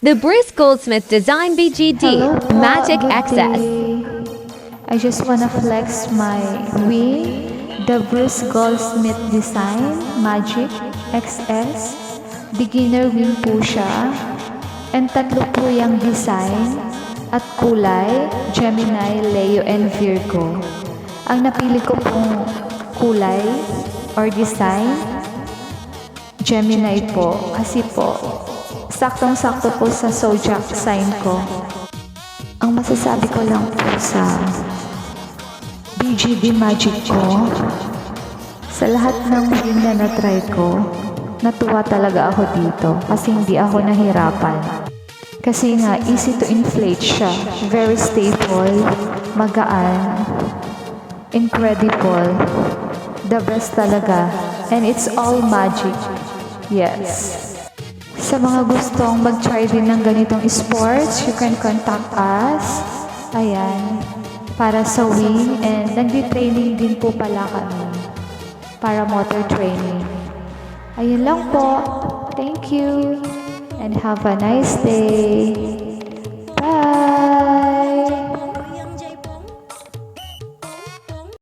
The Bruce Goldsmith Design BGD Hello po, Magic good Access. day. I just wanna flex my wing, the Bruce Goldsmith Design Magic XS. Beginner wing po siya. And tatlo po yung design at kulay, Gemini, Leo, and Virgo. Ang napili ko pong kulay or design, Gemini po. Kasi po, saktong-sakto po sa zodiac sign ko. Ang masasabi ko lang po sa BGD Magic ko, sa lahat ng wing na na-try ko, natuwa talaga ako dito kasi hindi ako nahirapan. Kasi nga, easy to inflate siya. Very stable, magaan, incredible, the best talaga. And it's all magic. Yes. Sa mga gustong mag-try din ng ganitong sports, you can contact us. Ayan. Para sa wing. And nagdi-training din po pala kami. Para motor training. Ayun lang po. Thank you. And have a nice day.